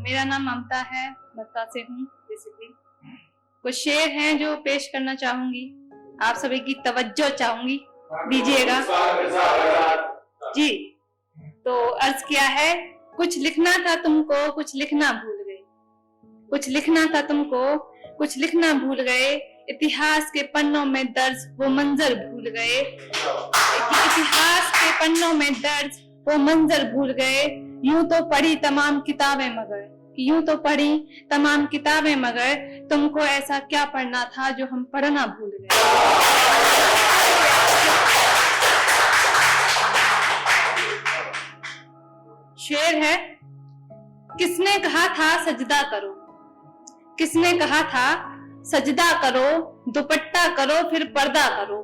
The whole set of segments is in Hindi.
मेरा नाम ममता है, ममता से हूँ बेसिकली। कुछ शेर हैं जो पेश करना चाहूंगी, आप सभी की तवज्जो चाहूंगी, दीजिएगा जी। तो अर्ज किया है, कुछ लिखना था तुमको कुछ लिखना भूल गए, कुछ लिखना था तुमको कुछ लिखना भूल गए, इतिहास के पन्नों में दर्ज वो मंजर भूल गए, इतिहास के पन्नों में दर्ज वो मंजर भूल गए। यूं तो पढ़ी तमाम किताबें मगर, यूं तो पढ़ी तमाम किताबें मगर, तुमको ऐसा क्या पढ़ना था जो हम पढ़ना भूल गए। शेर है, किसने कहा था सजदा करो, किसने कहा था सजदा करो, दुपट्टा करो फिर पर्दा करो।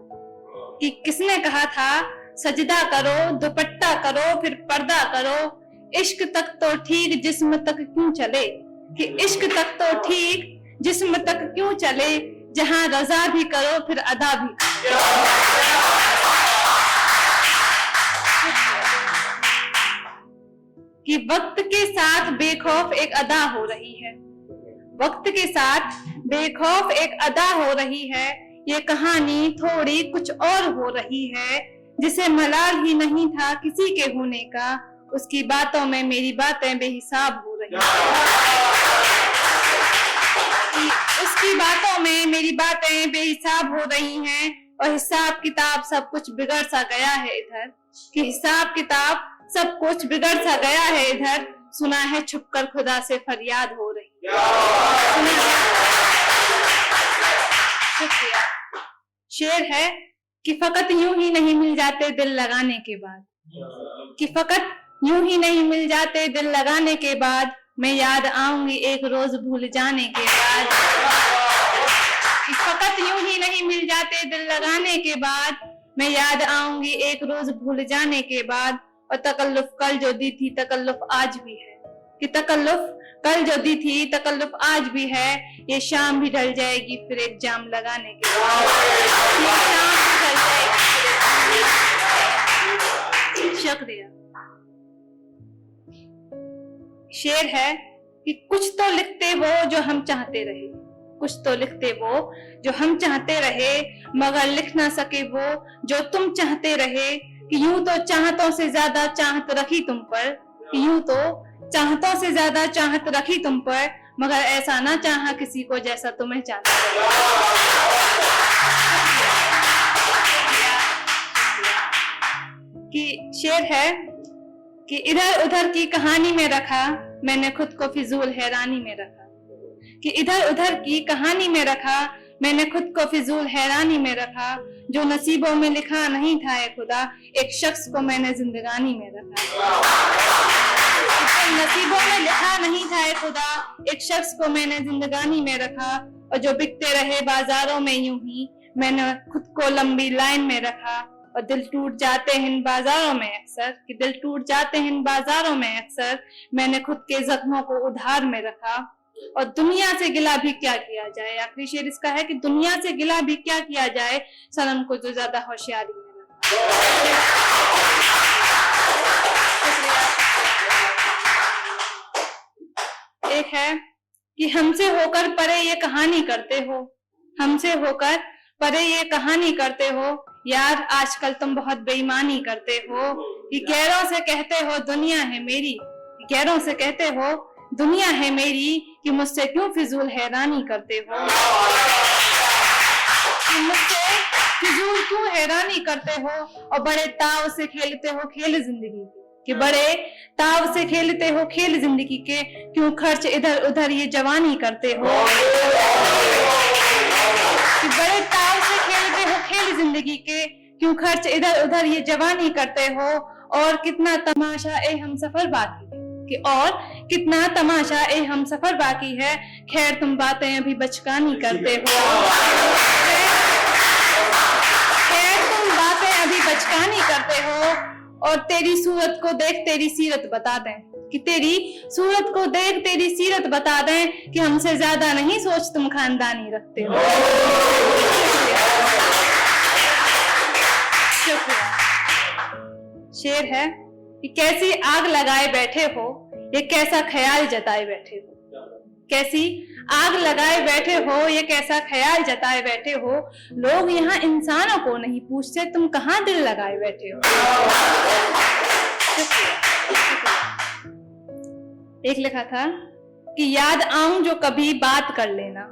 कि किसने कहा था सजदा करो, दुपट्टा करो फिर पर्दा करो। इश्क तक तो ठीक जिस्म तक क्यों चले, कि इश्क तक तो ठीक जिस्म तक क्यों चले, जहां रजा भी करो फिर अदा भी करो। कि वक्त के साथ बेखौफ एक अदा हो रही है, वक्त के साथ बेखौफ एक अदा हो रही है, ये कहानी थोड़ी कुछ और हो रही है, जिसे मलाल ही नहीं था किसी के होने का, उसकी बातों में मेरी बातें बेहिसाब हो रही हैं, उसकी बातों में मेरी बातें बेहिसाब हो रही हैं, और हिसाब किताब सब कुछ बिगड़ सा गया है इधर, कि हिसाब किताब सब कुछ बिगड़ सा गया है इधर, सुना है छुपकर खुदा से फरियाद हो रही है। शुक्रिया। शेर है कि फकत यूं ही नहीं मिल जाते दिल लगाने के बाद, कि फकत यूं ही नहीं मिल जाते दिल लगाने के बाद, मैं याद आऊंगी एक रोज भूल जाने के बाद। कि फकत यूं ही नहीं मिल जाते दिल लगाने के बाद, मैं याद आऊंगी एक रोज भूल जाने के बाद। और तकल्लुफ कल जो दी थी तकल्लुफ आज भी है, कि तकल्लुफ कल जो दी थी तकल्लुफ आज भी है, ये शाम भी ढल जाएगी फिर एक जाम लगाने के बाद, ये शाम भी ढल जाएगी। शुक्रिया। शेर है कि कुछ तो लिखते वो जो हम चाहते रहे, कुछ तो लिखते वो जो हम चाहते रहे, मगर लिख ना सके वो जो तुम चाहते रहे। कि यूं तो चाहतों से ज्यादा चाहत रखी तुम पर, कि यूं तो चाहतों से ज्यादा चाहत रखी तुम पर, मगर ऐसा ना चाहा किसी को जैसा तुम्हें चाहता है। कि शेर है कि इधर उधर की कहानी में रखा मैंने खुद को फिजूल हैरानी में रखा, कि इधर उधर की कहानी में रखा मैंने खुद को फिजूल हैरानी में रखा, जो नसीबों में लिखा नहीं था ए खुदा, एक शख्स को मैंने जिंदगानी में रखा। नसीबों में लिखा नहीं था ए खुदा, एक शख्स को मैंने जिंदगानी में रखा, और जो बिकते रहे बाजारों में यूं ही मैंने खुद को लंबी लाइन में रखा। और दिल टूट जाते हैं इन बाजारों में अक्सर, कि दिल टूट जाते हैं इन बाजारों में अक्सर, मैंने खुद के जख्मों को उधार में रखा। और दुनिया से गिला भी क्या किया जाए, आखिरी शेर इसका है कि दुनिया से गिला भी क्या किया जाए, सनम को जो ज्यादा होशियारी में रखा। एक है कि हमसे होकर परे ये कहानी करते हो, हमसे होकर परे ये कहानी करते हो, यार आजकल तुम बहुत बेईमानी करते हो। कि गैरों से कहते हो दुनिया है मेरी, गैरों से कहते हो दुनिया है मेरी, कि मुझसे क्यों फिजूल हैरानी करते हो, कि मुझसे फिजूल क्यों हैरानी करते हो, और बड़े ताव से खेलते हो खेल जिंदगी के, कि बड़े ताव से खेलते हो खेल जिंदगी के, क्यों खर्च इधर उधर ये जवानी करते हो, कि बड़े ताव से खेलते हो खेल जिंदगी के, क्यों खर्च इधर उधर ये जवानी करते हो। और कितना तमाशा ए हम सफर बाकी है, कि और कितना तमाशा ए हम सफर बाकी है, खैर तुम बातें अभी बचकानी करते हो, खैर तुम बातें अभी बचकानी करते हो। और तेरी सूरत को देख तेरी सीरत बता दें, कि तेरी सूरत को देख तेरी सीरत बता दें, कि हमसे ज्यादा नहीं सोच तुम खानदानी रखते हो। शुक्रिया। शेर है कि कैसी आग लगाए बैठे हो, ये कैसा ख्याल जताए बैठे हो, कैसी आग लगाए बैठे हो, ये कैसा ख्याल जताए बैठे हो। लोग यहाँ इंसानों को नहीं पूछते तुम कहाँ दिल लगाए बैठे हो। एक लिखा था कि याद आऊं जो कभी बात कर लेना,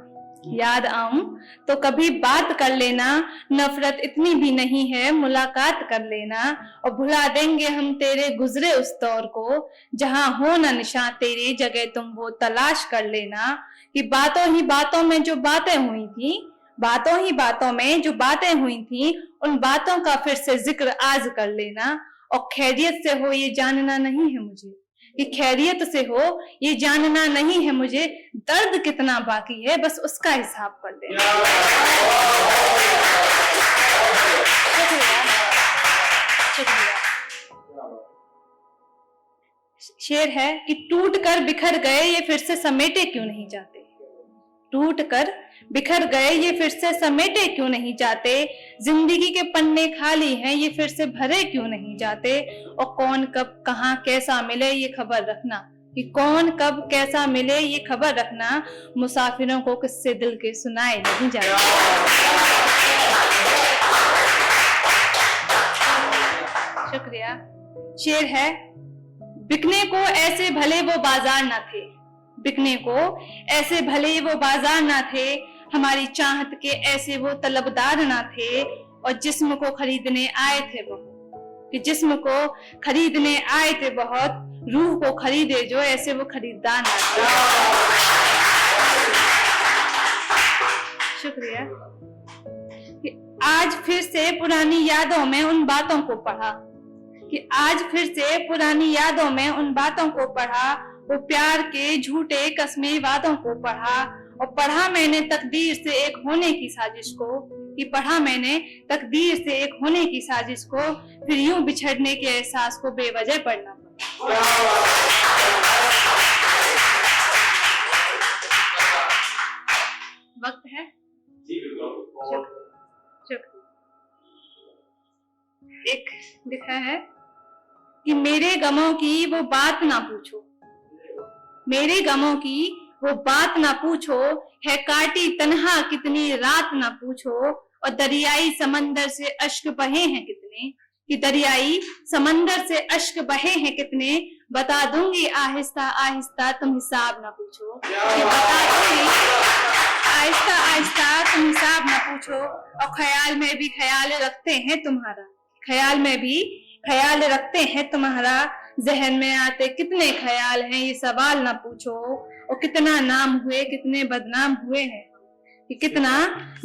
याद आऊं तो कभी बात कर लेना, नफरत इतनी भी नहीं है मुलाकात कर लेना। और भुला देंगे हम तेरे गुजरे उस दौर को, जहां हो न निशान तेरी जगह तुम वो तलाश कर लेना। कि बातों ही बातों में जो बातें हुई थी, बातों ही बातों में जो बातें हुई थी, उन बातों का फिर से जिक्र आज कर लेना। और खैरियत से हो ये जानना नहीं है मुझे, कि खैरियत से हो ये जानना नहीं है मुझे, दर्द कितना बाकी है बस उसका हिसाब कर देना। शुक्रिया। शेर है कि टूट कर बिखर गए ये फिर से समेटे क्यों नहीं जाते, टूट कर बिखर गए ये फिर से समेटे क्यों नहीं जाते। जिंदगी के पन्ने खाली हैं ये फिर से भरे क्यों नहीं जाते। और कौन कब कहाँ कैसा मिले ये खबर रखना, कि कौन कब कैसा मिले ये खबर रखना। मुसाफिरों को किससे दिल के सुनाए नहीं जाते। शुक्रिया। शेर है बिकने को ऐसे भले वो बाजार ना थे, बिकने को ऐसे भले वो बाजार ना थे, हमारी चाहत के ऐसे वो तलबदार ना थे। और जिस्म को खरीदने आए थे बहुत, कि जिस्म को खरीदने आए थे बहुत, रूह को खरीदे जो ऐसे वो खरीदार ना थे। शुक्रिया। कि आज फिर से पुरानी यादों में उन बातों को पढ़ा, कि आज फिर से पुरानी यादों में उन बातों को पढ़ा। वो प्यार के झूठे कसमे वादों को पढ़ा। और पढ़ा मैंने तकदीर से एक होने की साजिश को, कि पढ़ा मैंने तकदीर से एक होने की साजिश को। फिर यूं बिछड़ने के एहसास को बेवजह पढ़ना पड़ा। वक्त है। एक लिखा है कि मेरे गमों की वो बात ना पूछो, मेरे गमों की वो बात ना पूछो, है काटी तन्हा कितनी रात ना पूछो। और दरियाई समंदर से अश्क बहे हैं कितने, कि दरियाई समंदर से अश्क बहे हैं कितने। बता दूंगी आहिस्ता आहिस्ता तुम हिसाब ना पूछो, कि बता दूंगी आहिस्ता आहिस्ता तुम हिसाब ना पूछो। और ख्याल में भी ख्याल रखते हैं तुम्हारा, ख्याल में भी ख्याल रखते हैं तुम्हारा। जहन में आते कितने ख्याल हैं ये सवाल ना पूछो। और कितना नाम हुए कितने बदनाम हुए हैं, कि कितना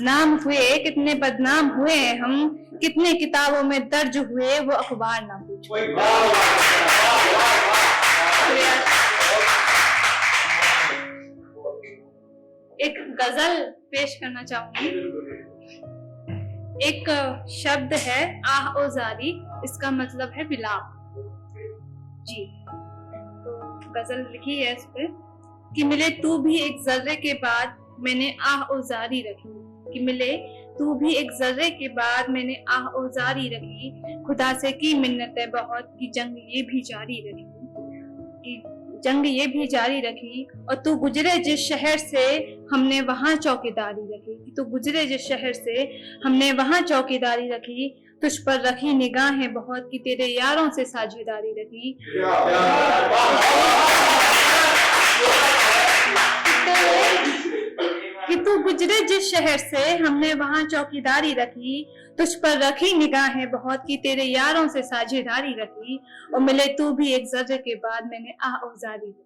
नाम हुए कितने बदनाम हुए हैं हम। कितने किताबों में दर्ज हुए वो अखबार ना पूछो। एक गजल पेश करना चाहूंगी। एक शब्द है आह ओ जारी, इसका मतलब है विलाप जी। तो गजल लिखी है इस पे कि मिले तू भी एक जर्रे के बाद मैंने आह ओ जारी रखी, कि मिले तू भी एक जर्रे के बाद मैंने आह ओ जारी रखी। खुदा से की मिन्नतें बहुत कि जंग ये भी जारी रखी, कि जंग ये भी जारी रखी। और तू गुजरे जिस शहर से हमने वहां चौकीदारी रखी, कि तू गुजरे जिस शहर से हमने वहां चौकीदारी रखी। तुझ पर रखी निगाहें बहुत कि तेरे यारों से साझेदारी रखी। कि तू गुजरे जिस शहर से हमने वहां चौकीदारी रखी। तुझ पर रखी निगाहें बहुत कि तेरे यारों से साझेदारी रखी। और मिले तू भी एक जर्रे के बाद मैंने आह ओ जारी रखी।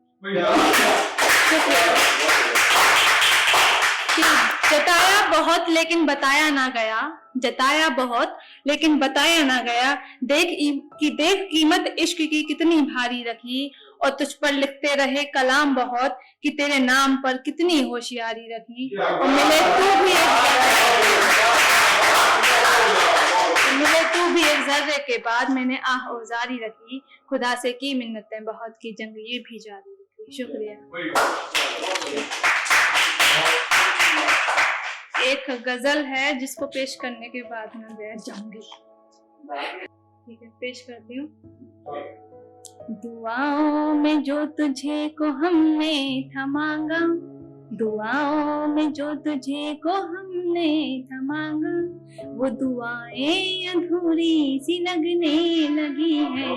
जताया बहुत लेकिन बताया ना गया, जताया बहुत लेकिन बताया ना गया। देख कीमत इश्क की कितनी भारी रखी। और तुझ पर लिखते रहे कलाम बहुत कि तेरे नाम पर कितनी होशियारी रखी। और मिले तू भी एक जर्रे के बाद मैंने आह ओ जारी रखी। खुदा से की मिन्नतें बहुत की जंग ये भी जारी रखी। शुक्रिया। एक गजल है जिसको पेश करने के बाद मैं बैठ जाऊंगी। ठीक है, पेश करती हूँ। दुआओं में जो तुझे को हमने था मांगा, दुआओं में जो तुझे को हमने था मांगा, वो दुआएं अधूरी सी लगने लगी है।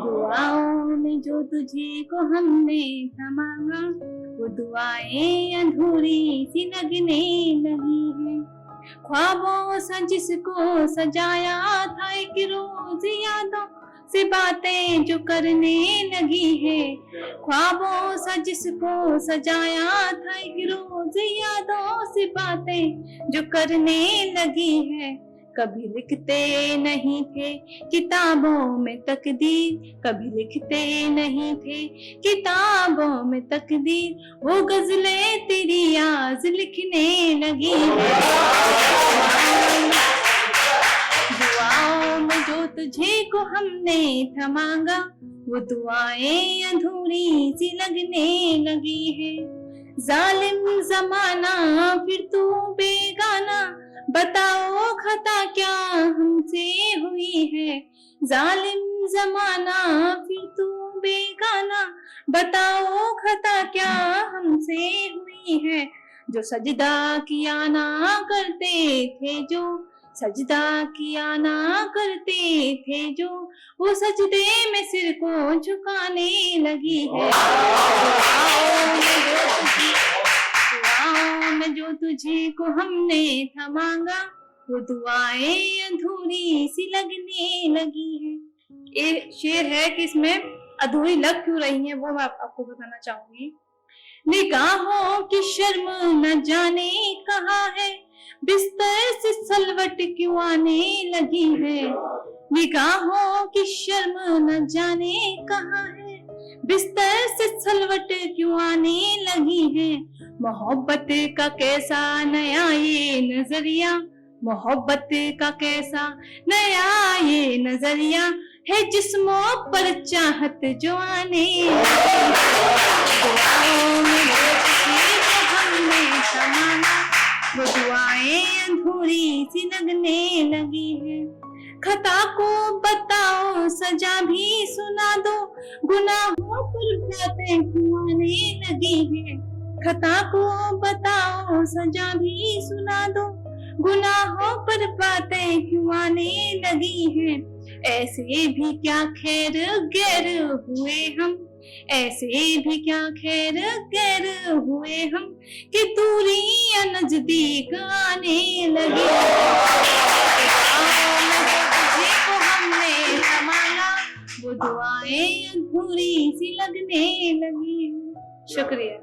दुआओं में जो तुझे को हमने था मांगा, वो दुआएं अधूरी सी लगने लगी है। ख्वाबों सा जिसको सजाया था एक रोज यादों से बातें जो करने लगी है। ख्वाबों सा जिसको सजाया था एक रोज यादों से बातें जो करने लगी है। कभी लिखते नहीं थे किताबों में तकदीर, कभी लिखते नहीं थे किताबों में तकदीर, वो गजलें तेरी आज लिखने लगी है। दुआओं में जो तुझे को हमने था मांगा, वो दुआएं अधूरी सी लगने लगी है। जालिम जमाना फिर तू बेगाना, बताओ खता क्या हमसे हुई है। जालिम जमाना फिर तू बेगाना, बताओ खता क्या हमसे हुई है। जो सजदा किया ना करते थे, जो सजदा किया ना करते थे जो, वो सजदे में सिर को झुकाने लगी है। दुआओं में जो तुझे को हमने था मांगा, वो दुआएं अधूरी सी लगने लगी है। ये शेर है कि इसमें अधूरी लग क्यों रही है, वो मैं आपको बताना चाहूंगी। निगाहों की शर्म न जाने कहाँ है, बिस्तर से सलवट क्यों आने लगी है। निगाहों की शर्म न जाने कहाँ है, बिस्तर से सलवट क्यों आने लगी है। मोहब्बत का कैसा नया ये नजरिया, मोहब्बत का कैसा नया ये नजरिया है, जिस्मों पर चाहत जो आने हमने समाना, वो दुआएं अधूरी सी लगने लगी है। खता को बताओ सजा भी सुना दो, गुनाहों पर बातें क्यों आने लगी है। खता को बताओ सजा भी सुना दो, गुनाहों पर बातें क्यों आने लगी हैं। ऐसे भी क्या खैर गैर हुए हम, ऐसे भी क्या खैर गैर हुए हम, कि दूरियां नजदीक आने लगी। को हमने मांगा, वो दुआएं अधूरी सी लगने लगी। शुक्रिया।